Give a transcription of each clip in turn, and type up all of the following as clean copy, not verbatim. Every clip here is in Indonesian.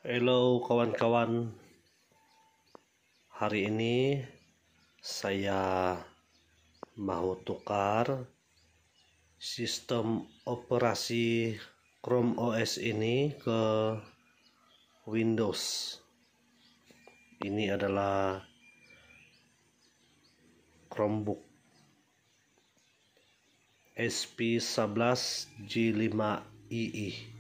Halo kawan-kawan, hari ini saya mau tukar sistem operasi Chrome OS ini ke Windows. Ini adalah Chromebook SP11 G5ii.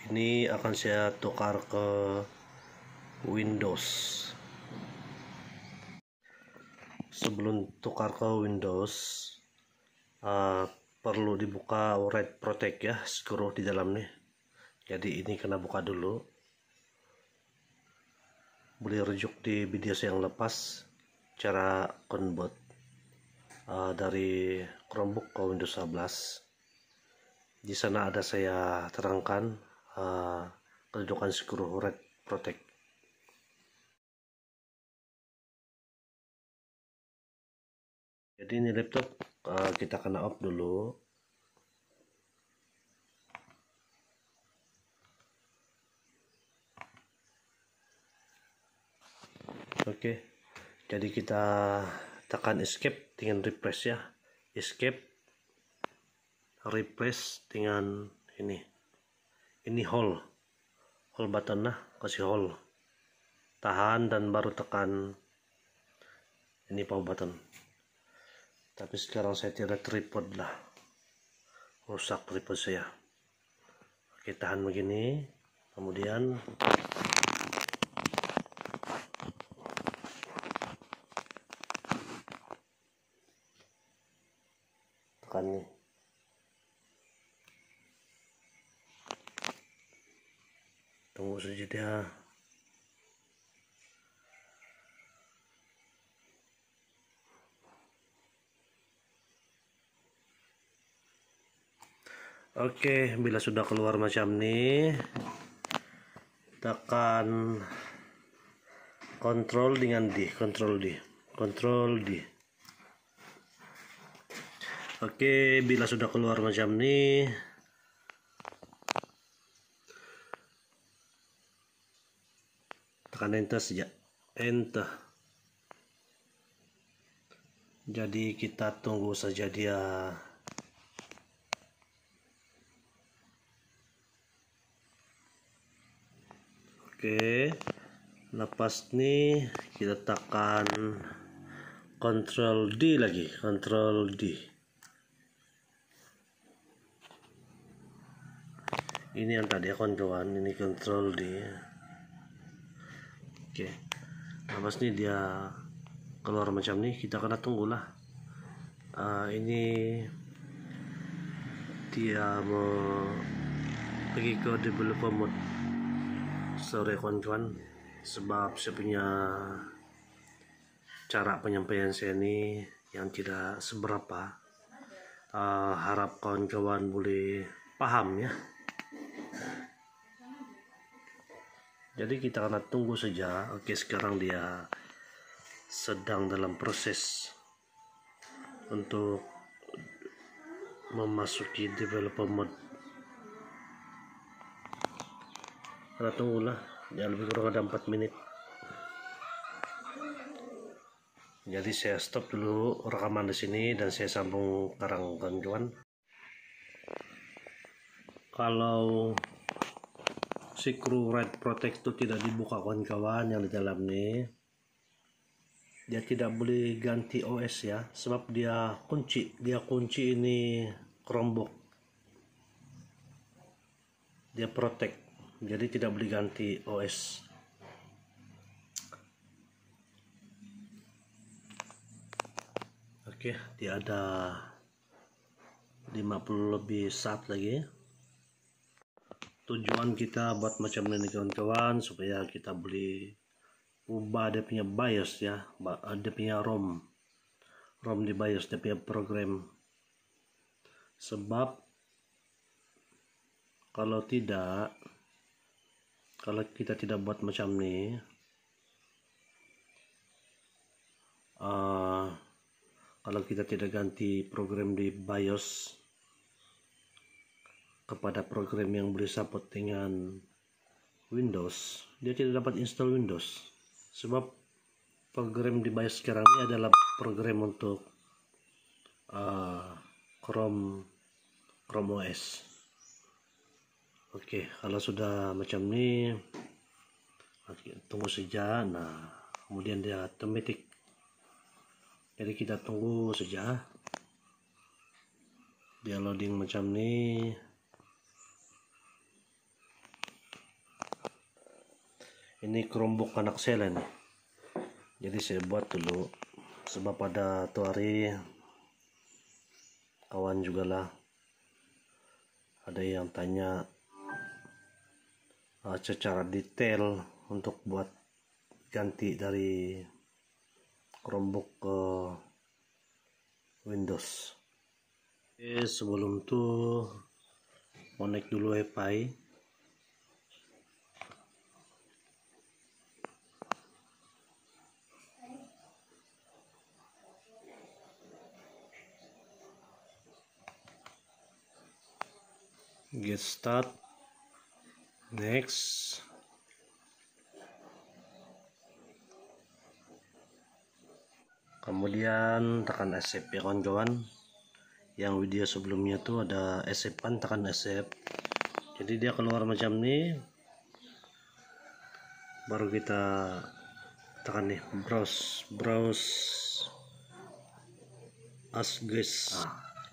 Ini akan saya tukar ke Windows. Sebelum tukar ke Windows, perlu dibuka Red Protect ya, screw di dalam nih. Jadi ini kena buka dulu. Boleh rujuk di video yang lepas cara convert dari Chromebook ke Windows 11. Di sana ada saya terangkan kedudukan screw Red Protect. Jadi ini laptop kita kena off dulu. Oke, jadi kita tekan escape dengan refresh ya. Escape, refresh dengan ini hold button nah, kasih hold, tahan dan baru tekan ini power button. Tapi sekarang saya tidak tripod lah, rusak tripod saya. Oke, tahan begini, kemudian tekan nih. Tunggu saja dia. Oke, bila sudah keluar macam ini, tekan Ctrl dengan D, Ctrl D. Oke, bila sudah keluar macam ini, tekan enter saja, enter. Jadi kita tunggu saja dia oke. Lepas nih kita tekan Ctrl D lagi, Ctrl D. Ini yang tadi kawan-kawan, ini Ctrl D. Oke. Lepas nih dia keluar macam nih, kita kena tunggulah. Ini dia mau pergi ke developer mode. Sorry kawan-kawan, sebab saya punya cara penyampaian saya ini yang tidak seberapa. Harap kawan-kawan boleh paham ya. Jadi kita akan tunggu saja. Oke, sekarang dia sedang dalam proses untuk memasuki developer mode. Kita tunggulah, ya lebih kurang ada 4 menit. Jadi saya stop dulu rekaman di sini dan saya sambung sekarang kawan-kawan. Kalau screw Red Protect itu tidak dibuka kawan-kawan yang di dalam nih, dia tidak boleh ganti OS ya, sebab dia kunci ini Chromebook, dia protect, jadi tidak boleh ganti OS. Oke, dia ada 50 lebih saat lagi. Tujuan kita buat macam ini kawan-kawan supaya kita boleh ubah dia punya BIOS ya, dia punya ROM di BIOS dia punya program. Sebab kalau kita tidak buat macam ni, kalau kita tidak ganti program di BIOS kepada program yang boleh support dengan Windows, dia tidak dapat install Windows. Sebab program di BIOS sekarang ini adalah program untuk Chrome OS. Oke, kalau sudah macam ni, tunggu saja. Nah, kemudian dia automatic. Jadi kita tunggu saja. Dia loading macam ni. Ini Chromebook anak saya nih. Jadi saya buat dulu. Sebab pada tu hari kawan juga lah ada yang tanya secara detail untuk buat ganti dari Chromebook ke Windows. Oke, sebelum itu connect dulu WiFi. Get start. Next. Kemudian tekan accept ya kawan-kawan. Yang video sebelumnya tuh ada accept-an, tekan accept. Jadi dia keluar macam ni. Baru kita tekan nih browse as guys.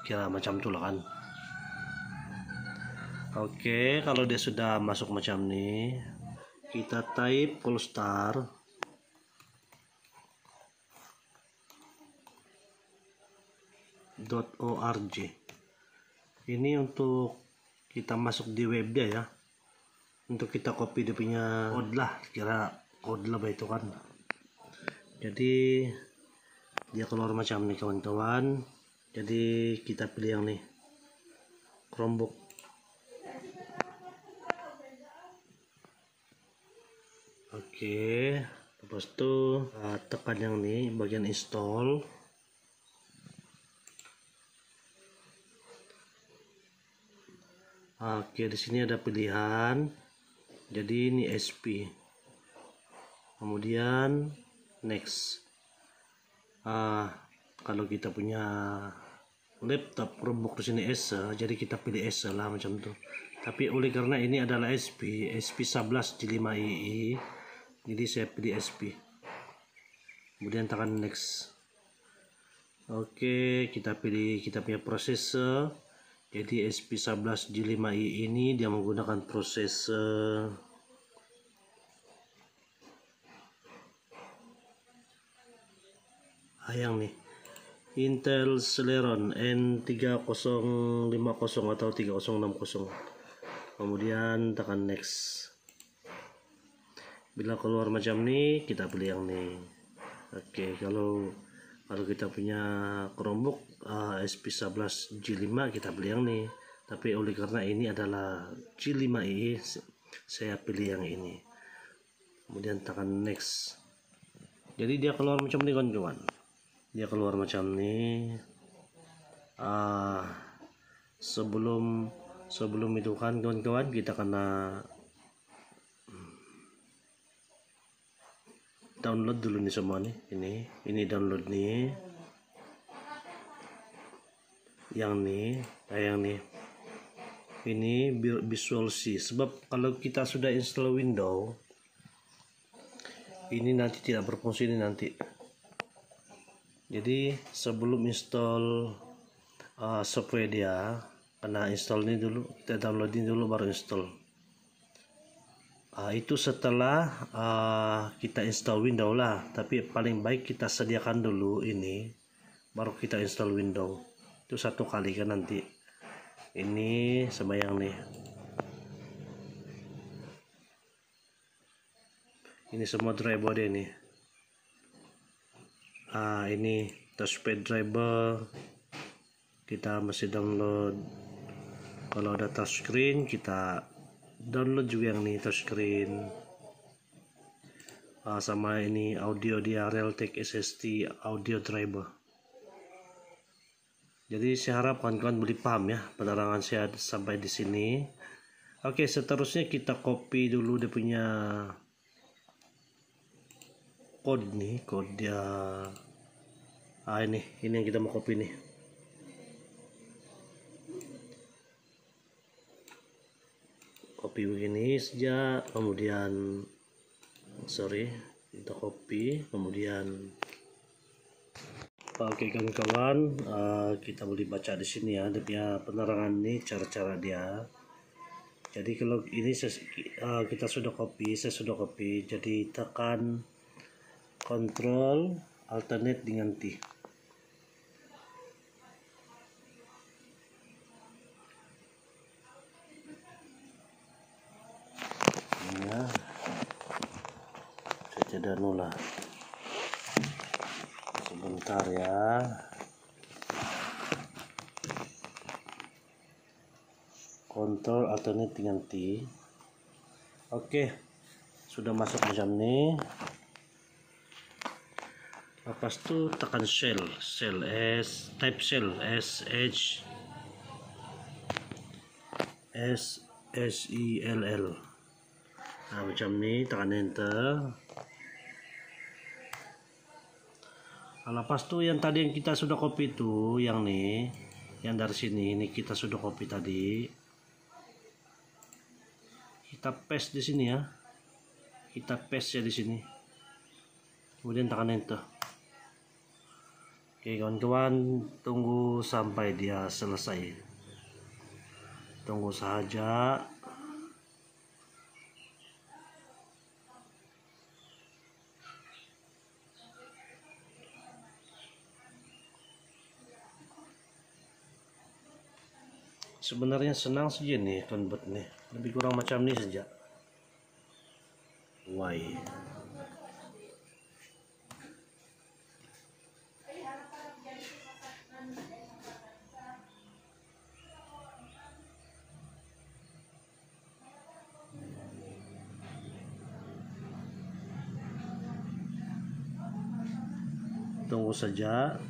Kira macam tuh lah kan. Oke, kalau dia sudah masuk macam ni, kita type polestar .org. Ini untuk kita masuk di web dia ya. Untuk kita copy dia punya code lah, kira code lah itu kan. Jadi dia keluar macam ni kawan-kawan. Jadi kita pilih yang ni, Chromebook. Oke, lepas itu tekan yang ni bagian install. Oke, di sini ada pilihan. Jadi ini SP. Kemudian next. Kalau kita punya laptop Chromebook di sini S, jadi kita pilih S lah macam tu. Tapi oleh karena ini adalah SP 11 G5ii, jadi saya pilih SP. Kemudian tekan next. Oke, kita pilih kita punya prosesor. Jadi SP11 G5i ini dia menggunakan prosesor yang nih, Intel Celeron N3050 atau 3060. Kemudian tekan next. Bila keluar macam ni, kita pilih yang ni. Oke, kalau kita punya Chromebook SP11 G5, kita pilih yang ni. Tapi oleh karena ini adalah G5i, saya pilih yang ini. Kemudian tekan next. Jadi dia keluar macam ni kawan-kawan. Dia keluar macam ni. Sebelum itu kan kawan-kawan, kita kena download dulu nih semua nih. Ini download nih. Yang nih. Ini Visual C. Sebab kalau kita sudah install Windows, ini nanti tidak berfungsi ini nanti. Jadi sebelum install software dia, kena install ini dulu, kita downloadin dulu baru install. Itu setelah kita install Windows lah. Tapi paling baik kita sediakan dulu ini, baru kita install Windows. Itu satu kali kan nanti. Ini sembayang nih. Ini semua driver dia nih. Ini touchpad driver. Kita mesti download. Kalau ada touchscreen kita download juga yang nih touchscreen. Sama ini audio dia Realtek SST audio driver. Jadi saya harap kawan-kawan boleh paham ya penerangan saya sampai di sini. Oke, seterusnya kita copy dulu dia punya code nih, code dia. Ini yang kita mau copy nih. Copy begini saja, kemudian kita copy, kemudian oke kawan-kawan, kita boleh baca di sini ya, dia punya penerangan nih, cara-cara dia. Jadi kalau ini kita sudah copy, saya sudah copy, jadi tekan Ctrl Alternate dengan T. Ya, saya dulu lah. Sebentar ya. Ctrl Alternate dengan T. Oke, sudah masuk macam ini. Lepas itu tekan type shell SHELL. Macam ini, tekan enter. Lepas itu yang tadi yang kita sudah copy itu, yang nih, yang dari sini ini kita sudah copy tadi. Kita paste di sini ya. Kita paste ya di sini. Kemudian tekan enter. Oke kawan-kawan, tunggu sampai dia selesai. Tunggu saja. Sebenarnya senang saja nih convert nih, lebih kurang macam ini saja. Why? Tunggu saja.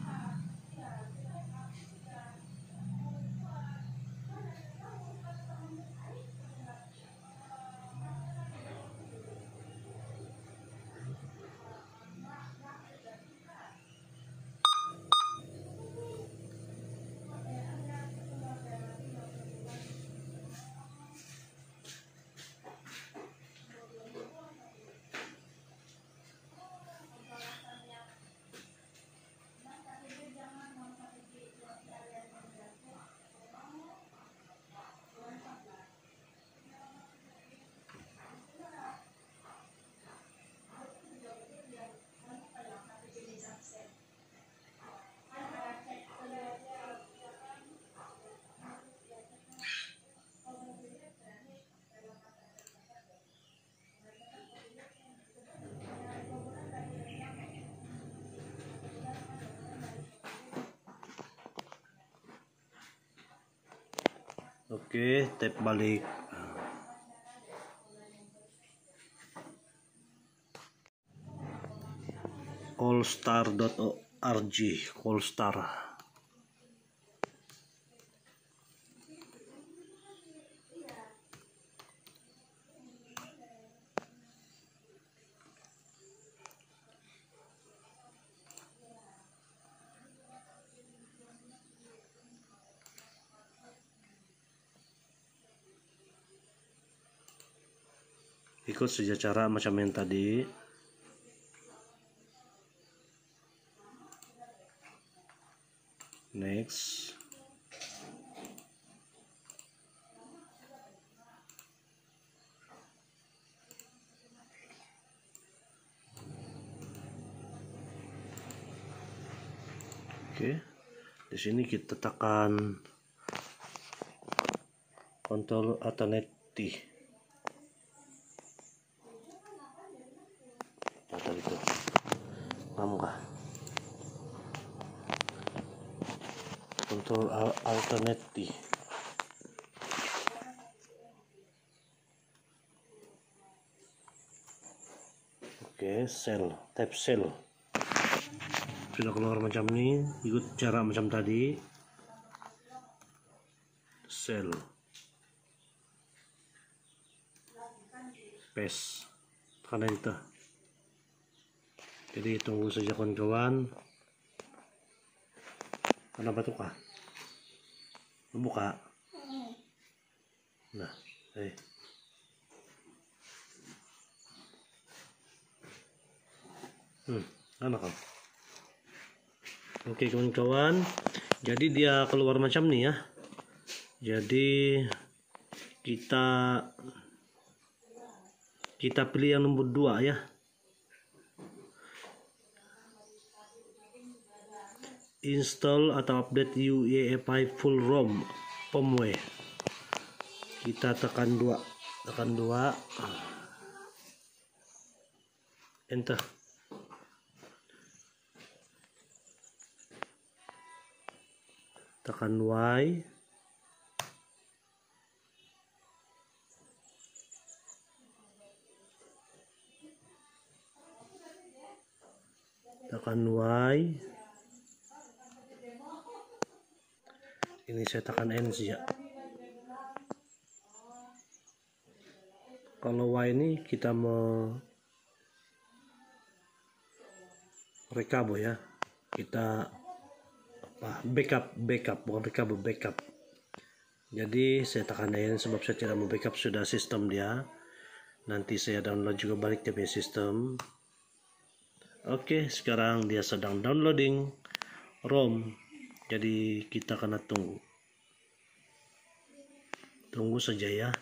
Oke, tap balik. Allstar.org, Allstar. Ikut saja cara macam yang tadi. Next. Oke. Di sini kita tekan Ctrl Alternate T. paham kah? Control alternative. Oke, sel, type sel sudah keluar macam ini, ikut cara macam tadi. Sel, paste, tekan enter. Jadi tunggu saja kawan-kawan. Kenapa tuh kah? Buka. Nah, mana kau? Oke kawan-kawan, jadi dia keluar macam nih ya. Jadi kita pilih yang nomor 2 ya. Install atau update UEFI full ROM firmware. Kita tekan 2, enter. Tekan Y, tekan Y. Ini saya tekan N sih ya. Kalau Y ini kita mau recover ya, kita backup bukan recover, backup. Jadi saya tekan N sebab saya tidak mau backup sudah sistem dia. Nanti saya download juga balik ke sistem. Oke, sekarang dia sedang downloading ROM. Jadi kita kena tunggu saja ya.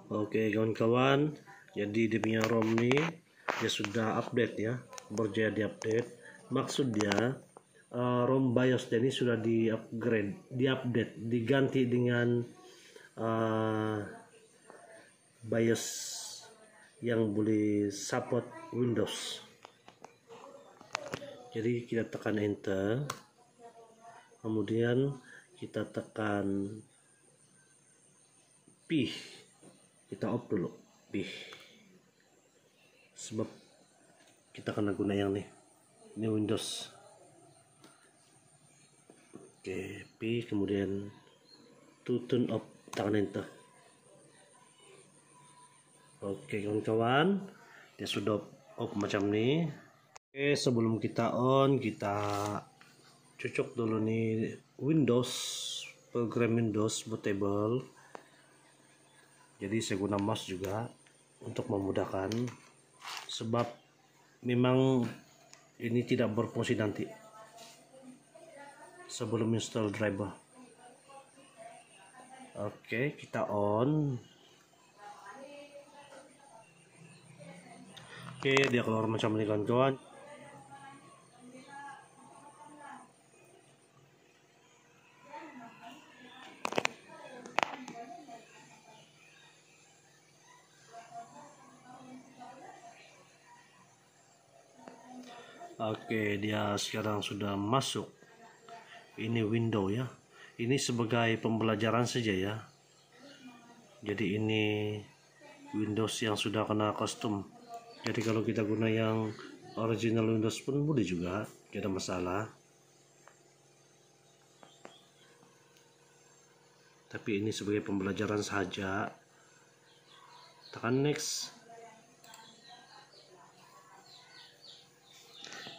Oke kawan-kawan, jadi dia punya ROM nih dia sudah update ya, berjaya diupdate. Maksud dia ROM BIOS ini sudah di-upgrade, diupdate, diganti dengan BIOS yang boleh support Windows. Jadi kita tekan enter, kemudian kita tekan P. Kita off dulu sebab kita kena guna yang nih, ini Windows. Oke, P, kemudian to turn off, tekan enter. Oke kawan-kawan, dia sudah off macam nih. Oke, sebelum kita on, kita cocok dulu nih Windows, program Windows bootable. Jadi saya guna mouse juga untuk memudahkan, sebab memang ini tidak berfungsi nanti sebelum install driver. Oke, kita on. Oke, dia keluar macam ini kawan-kawan. Oke, dia sekarang sudah masuk. Ini window ya. Ini sebagai pembelajaran saja ya. Jadi ini Windows yang sudah kena custom. Jadi kalau kita guna yang original Windows pun boleh juga, tidak ada masalah. Tapi ini sebagai pembelajaran saja. Tekan next.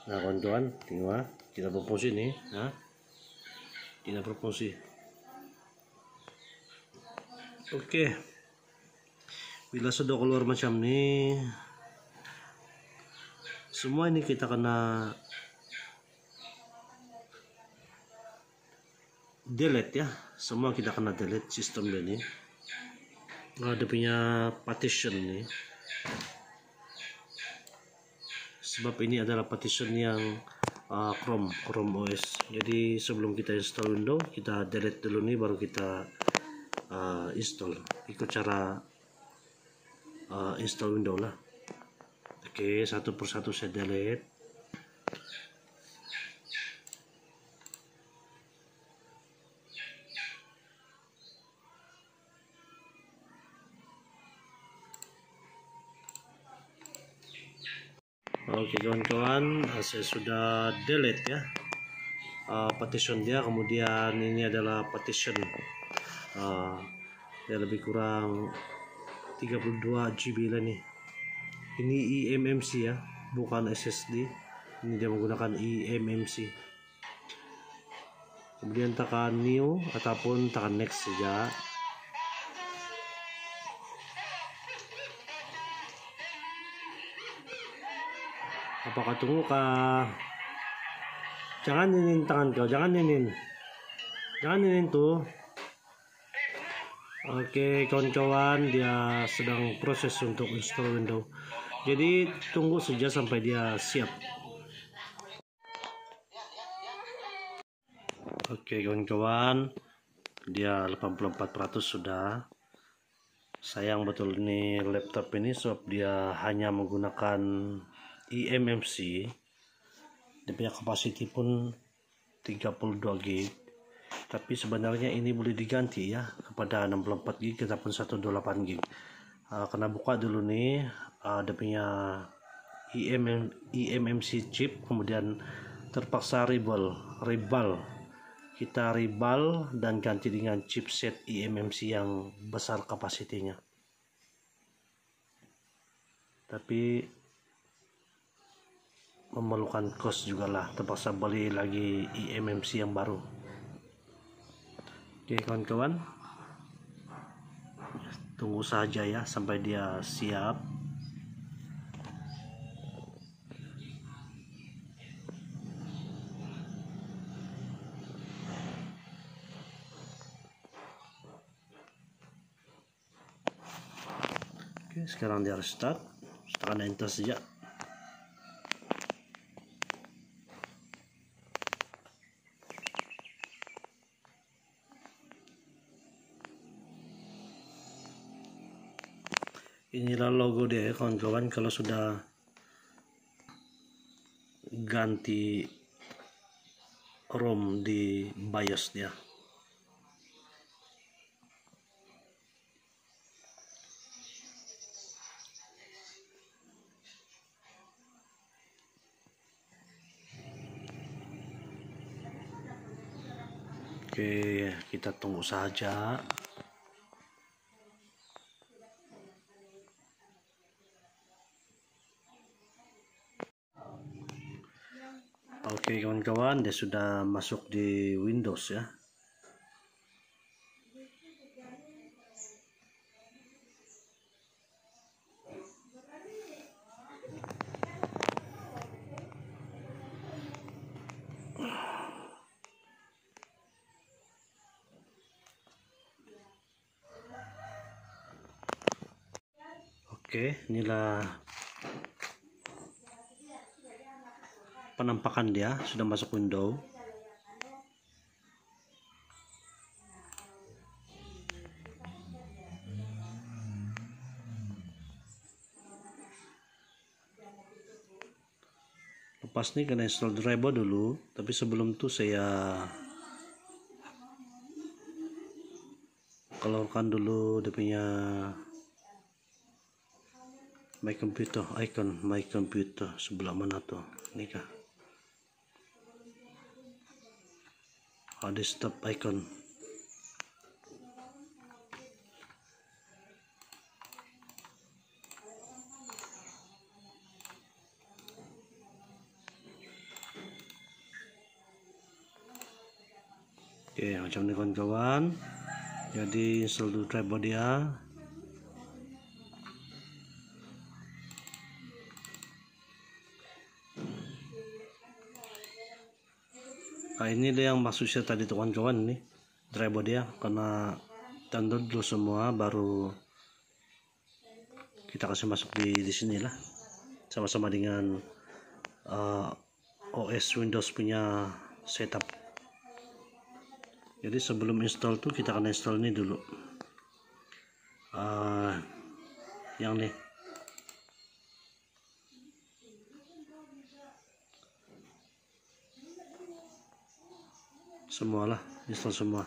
Nah kawan-kawan, tengok tidak berfungsi nih, nah, tidak berfungsi. Oke, bila sudah keluar macam ini, Semua ini kita kena delete ya, semua kita kena delete sistem ini. Ada punya partition nih, sebab ini adalah partition yang Chrome OS. Jadi sebelum kita install Windows, kita delete dulu nih, baru kita install. Ikut cara install Windows lah. Oke, satu persatu saya delete. Oke kawan-kawan, saya sudah delete ya partition dia. Kemudian ini adalah partition ya, lebih kurang 32 GB lah nih. Ini eMMC ya, bukan SSD. Ini dia menggunakan eMMC. Kemudian tekan new ataupun tekan next saja. Apakah tunggu kah? Jangan ninin tangan kau, jangan ninin tuh. Oke kawan-kawan, dia sedang proses untuk install Windows. Jadi tunggu saja sampai dia siap. Oke kawan-kawan, dia 84% sudah. Sayang betul ini laptop ini, sebab dia hanya menggunakan eMMC. Dia punya capacity pun 32 GB. Tapi sebenarnya ini boleh diganti ya kepada 64 GB ataupun 128 GB. Kena buka dulu nih, dia punya eMMC chip, kemudian terpaksa rebal. Kita rebal dan ganti dengan chipset eMMC yang besar kapasitinya. Tapi memerlukan cost juga lah, terpaksa beli lagi eMMC yang baru. Oke kawan-kawan, tunggu saja ya sampai dia siap. Oke, sekarang dia restart. Tekan enter saja. Inilah logo dia ya kawan-kawan, kalau sudah ganti ROM di BIOS dia. Oke, kita tunggu saja. Oke kawan-kawan, dia sudah masuk di Windows ya. Oke, inilah penampakan dia, sudah masuk Windows. Lepas ini kena install driver dulu, tapi sebelum itu saya keluarkan dulu dia punya My Computer icon. My Computer sebelah mana tuh? Ini kah? Desktop icon. Oke, macam ini kawan-kawan. Jadi install dulu driver dia. Nah, ini dia yang maksud saya tadi kawan-kawan nih, driver dia, karena download dulu semua baru kita kasih masuk di sini lah, sama-sama dengan OS Windows punya setup. Jadi sebelum install tuh kita akan install ini dulu, yang nih, semua lah, install semua.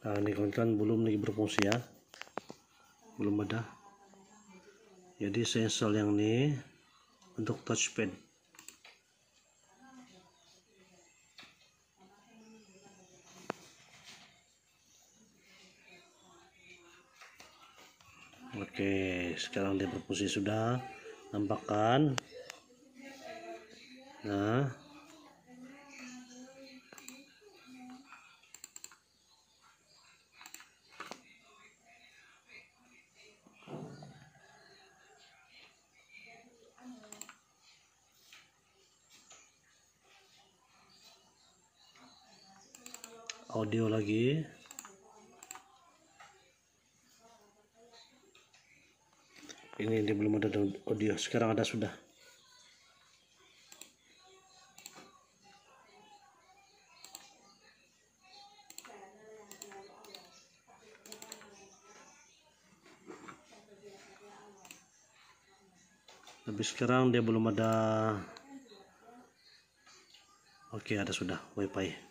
Nah, ini kawan-kawan belum lagi berfungsi ya, belum ada. Jadi saya install yang ini untuk touchpad. Oke, sekarang dia berfungsi sudah, nampakkan. Nah, audio lagi. Ini dia belum ada audio, sekarang ada sudah. Tapi sekarang dia belum ada. Oke, ada sudah wifi.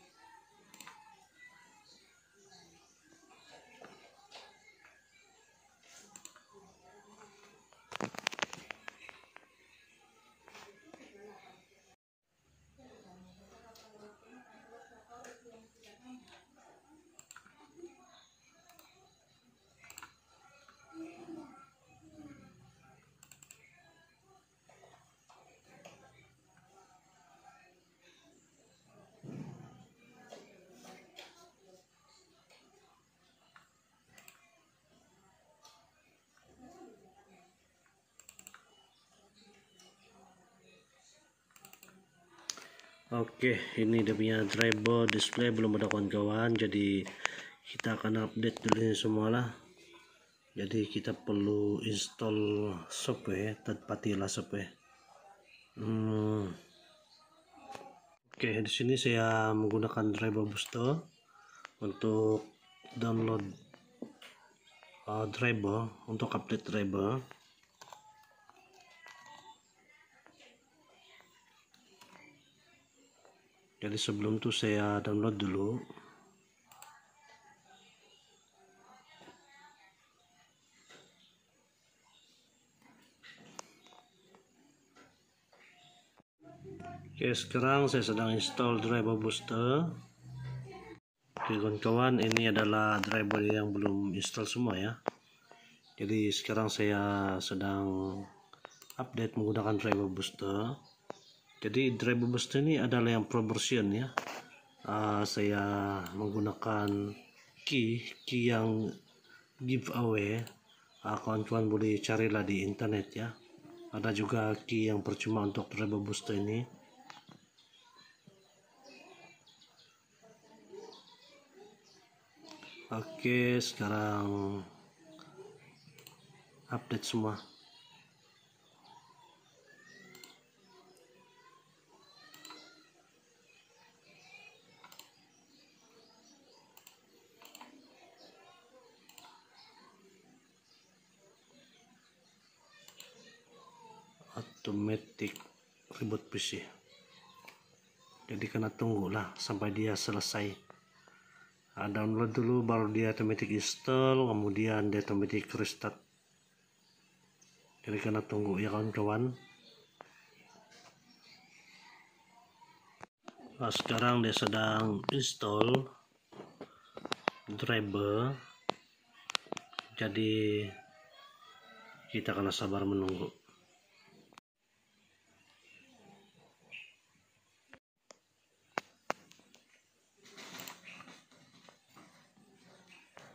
Oke, ini dia punya driver display belum ada kawan-kawan, jadi kita akan update dulu ini semua lah. Jadi kita perlu install software, third party lah software. Oke, di sini saya menggunakan driver booster untuk download driver, untuk update driver. Jadi sebelum itu saya download dulu. Oke, sekarang saya sedang install driver booster. Oke kawan-kawan, ini adalah driver yang belum install semua ya. Jadi sekarang saya sedang update menggunakan driver booster. Jadi driver booster ini adalah yang pro version ya. Saya menggunakan key yang giveaway. Kawan-kawan boleh carilah di internet ya. Ada juga key yang percuma untuk driver booster ini. Oke, sekarang update semua. Automatic reboot PC. Jadi kena tunggulah sampai dia selesai. Download dulu baru dia automatic install, kemudian dia automatic restart. Jadi kena tunggu ya kawan-kawan. Nah, sekarang dia sedang install driver, jadi kita kena sabar menunggu.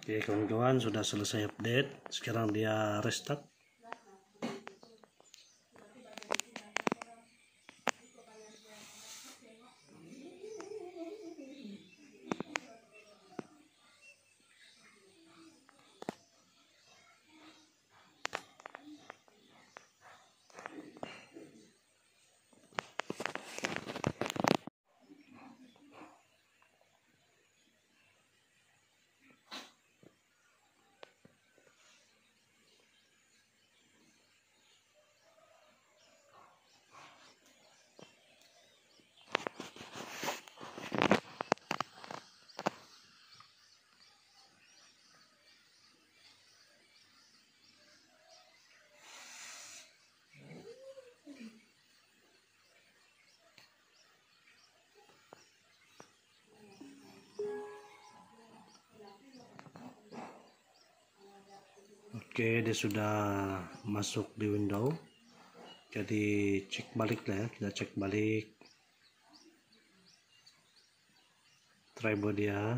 Oke kawan-kawan, sudah selesai update. Sekarang dia restart. Oke, dia sudah masuk di window. Jadi cek balik lah ya, kita cek balik driver dia.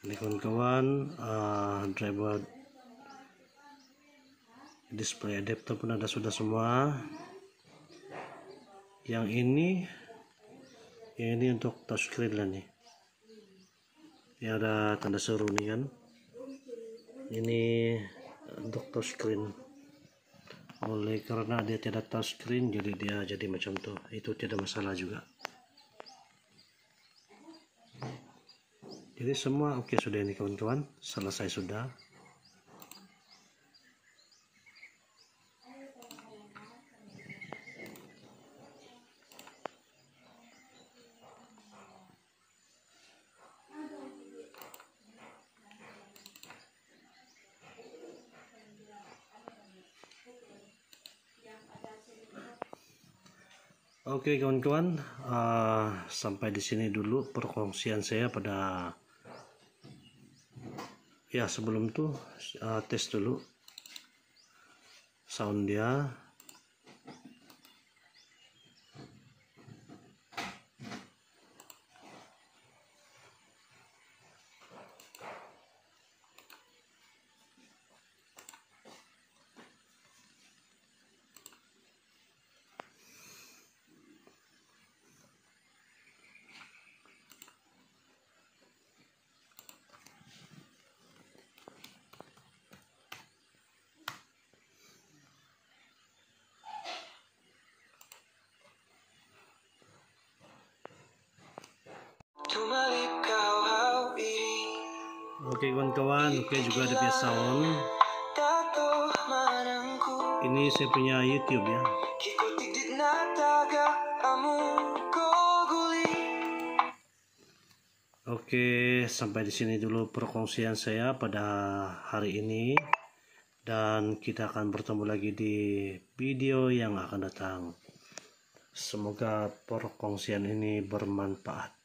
Ini kawan-kawan, driver display adapter pun ada sudah semua. Yang ini untuk touchscreen lah nih. Yang ada tanda seru nih kan. Ini untuk touchscreen. Oleh karena dia tidak touchscreen, jadi dia jadi macam tuh. Itu tidak masalah juga. Jadi semua oke sudah ini kawan-kawan, selesai sudah. Oke kawan-kawan, sampai di sini dulu perkongsian saya pada ya. Sebelum itu tes dulu sound dia. Oke kawan-kawan, oke juga ada biasa sound. Ini saya punya YouTube ya. Oke, sampai di sini dulu perkongsian saya pada hari ini, dan kita akan bertemu lagi di video yang akan datang. Semoga perkongsian ini bermanfaat.